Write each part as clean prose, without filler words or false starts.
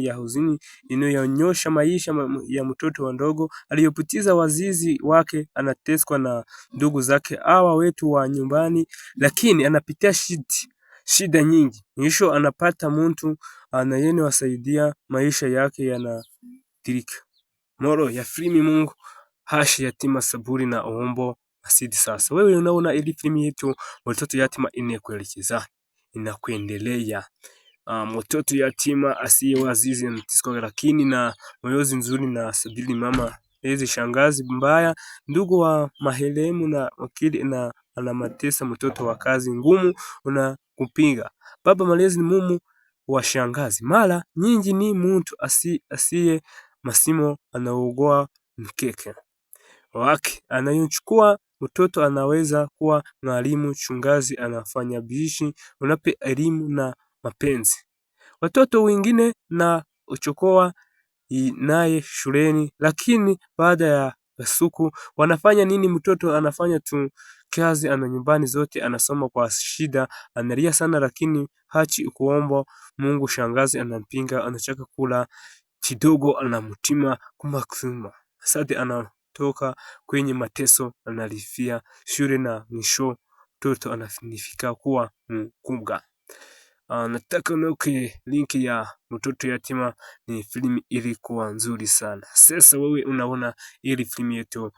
ya huzuni inayonyosha maisha ya mtoto wa ndogo aliyopoteza wazazi wake, anateswa na ndugu zake hawa wetu wa nyumbani, lakini anapitia shida nyingi. Mwisho anapata mtu anayewasaidia, maisha yake yanatirika. Moro ya filmi Mungu hashi yatima saburi na ombo asidi. Sasa wewe unaona ili filmi yetu mtoto yatima inakuelekeza, inakuendelea. Mtoto yatima asiye wazizi anateswa, lakini na moyozi nzuri na sabili mama hizi shangazi mbaya ndugu wa mahelemu na wakili na anamatesa mtoto wa kazi ngumu una kupinga. Baba malezi ni mumu wa shangazi mara nyingi ni mtu asiye masimo anaogoa mkeke wake anayochukua mtoto. Anaweza kuwa mwalimu, chungazi, anafanya bishi, unape elimu na mapenzi. Watoto wengine na uchokoa naye shuleni, lakini baada ya siku wanafanya nini? Mtoto anafanya tu kazi, ana nyumbani zote, anasoma kwa shida, analia sana, lakini hachi kuomba Mungu. Shangazi anampinga, anachaka kula kidogo, anamtima kumakuma sadi, anatoka kwenye mateso, analifia shule na mwisho mtoto anafika kuwa mkubwa. Nataka niweke link ya mtoto yatima, ni filmi ilikuwa nzuri sana. Sasa wewe unaona ili filmi yetu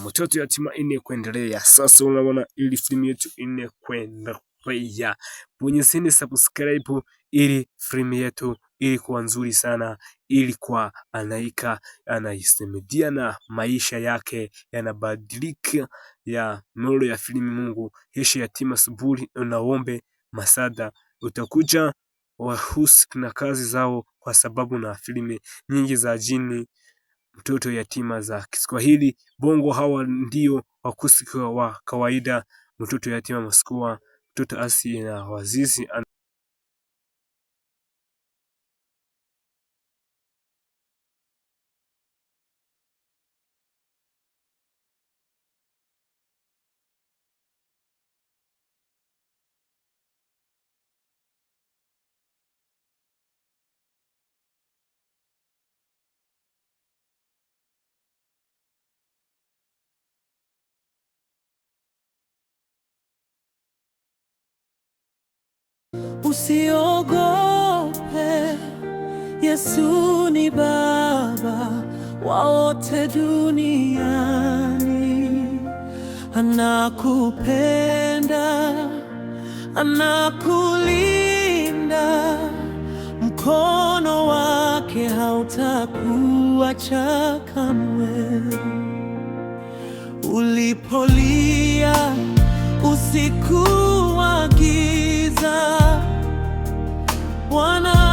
mtoto yatima inakuendelea. Sasa unaona ili filmi yetu inakuendelea, bonyezeni subscribe ili filmi yetu ilikuwa nzuri sana, ilikuwa anaika anaisemedia na maisha yake yanabadilika ya nuru ya filmi Mungu Hashi yatima saburi. Unaombe masada utakuja wahusika na kazi zao, kwa sababu na filmi nyingi za jini mtoto yatima za Kiswahili Bongo hawa ndio wahusika wa kawaida. Mtoto yatima maskua mtoto asi na wazizi Usiogope, Yesu ni Baba wa wote duniani. Anakupenda, anakulinda, mkono wake hautakuacha kamwe. Ulipolia usiku wa giza, Bwana